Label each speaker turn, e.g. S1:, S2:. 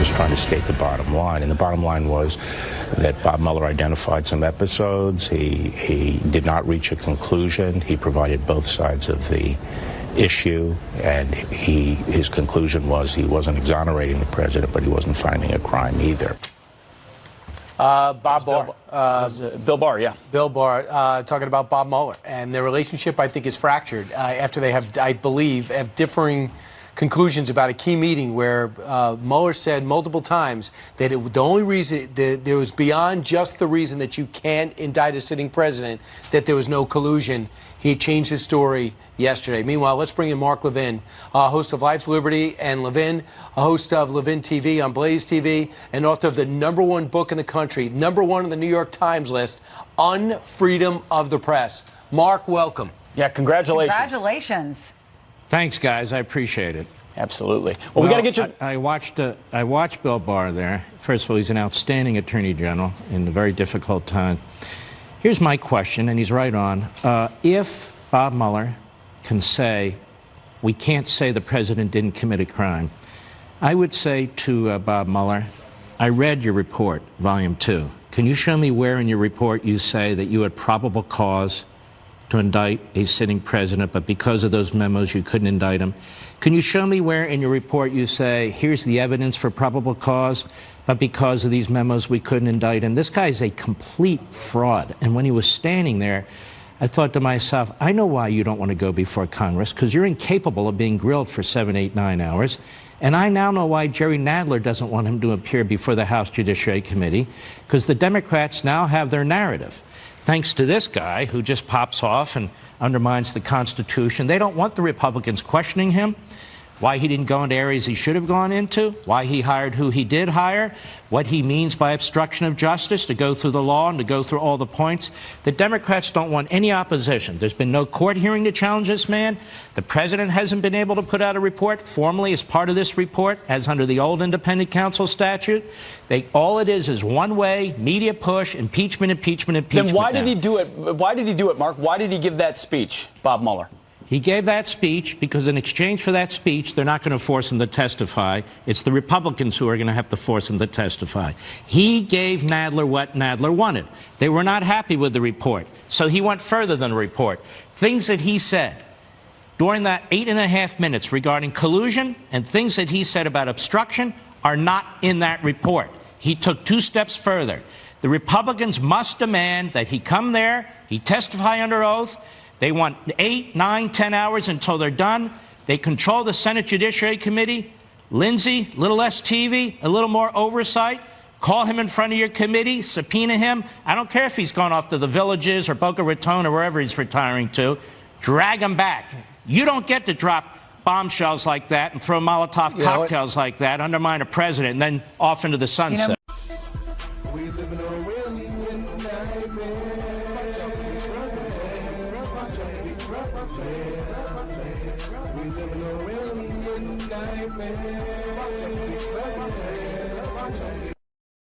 S1: just trying to state the bottom line. And the bottom line was that Bob Mueller identified some episodes. He did not reach a conclusion. He provided both sides of the issue, and his conclusion was he wasn't exonerating the president, but he wasn't finding a crime either.
S2: Bob Barr.
S3: Bill Barr, yeah.
S2: Bill Barr talking about Bob Mueller. And their relationship, I think, is fractured after they have, I believe, have differing conclusions about a key meeting where Mueller said multiple times that the only reason there was beyond just the reason that you can't indict a sitting president, that there was no collusion. He changed his story yesterday. Meanwhile, let's bring in Mark Levin, host of Life, Liberty, and Levin, a host of Levin TV on Blaze TV, and author of the #1 book in the country, #1 on the New York Times list, on freedom of the press. Mark, welcome.
S3: Yeah, congratulations.
S4: Congratulations.
S5: Thanks, guys. I appreciate it.
S3: Absolutely. Well, we got to get you.
S5: I watched Bill Barr there. First of all, he's an outstanding attorney general in a very difficult time. Here's my question, and he's right on. If Bob Mueller can say, we can't say the president didn't commit a crime, I would say to Bob Mueller, I read your report, Volume 2. Can you show me where in your report you say that you had probable cause to indict a sitting president, but because of those memos you couldn't indict him? Can you show me where in your report you say, here's the evidence for probable cause, but because of these memos we couldn't indict him? This guy's a complete fraud. And when he was standing there, I thought to myself, I know why you don't want to go before Congress, because you're incapable of being grilled for 7, 8, 9 hours. And I now know why Jerry Nadler doesn't want him to appear before the House Judiciary Committee, because the Democrats now have their narrative. Thanks to this guy who just pops off and undermines the Constitution. They don't want the Republicans questioning him, why he didn't go into areas he should have gone into, why he hired who he did hire, what he means by obstruction of justice, to go through the law and to go through all the points. The Democrats don't want any opposition. There's been no court hearing to challenge this man. The president hasn't been able to put out a report formally as part of this report, as under the old independent counsel statute. All it is one way, media push, impeachment, impeachment, impeachment.
S3: Then why did he do it? Why did he do it, Mark? Why did he give that speech, Bob Mueller?
S5: He gave that speech because in exchange for that speech, they're not going to force him to testify. It's the Republicans who are going to have to force him to testify. He gave Nadler what Nadler wanted. They were not happy with the report, so he went further than the report. Things that he said during that 8.5 minutes regarding collusion and things that he said about obstruction are not in that report. He took 2 steps further. The Republicans must demand that he come there, he testify under oath. They want 8, 9, 10 hours until they're done. They control the Senate Judiciary Committee. Lindsey, a little less TV, a little more oversight. Call him in front of your committee, subpoena him. I don't care if he's gone off to the Villages or Boca Raton or wherever he's retiring to. Drag him back. You don't get to drop bombshells like that and throw Molotov cocktails like that, undermine a president, and then off into the sunset.
S6: We live in a really nightmare. We live in a really nightmare.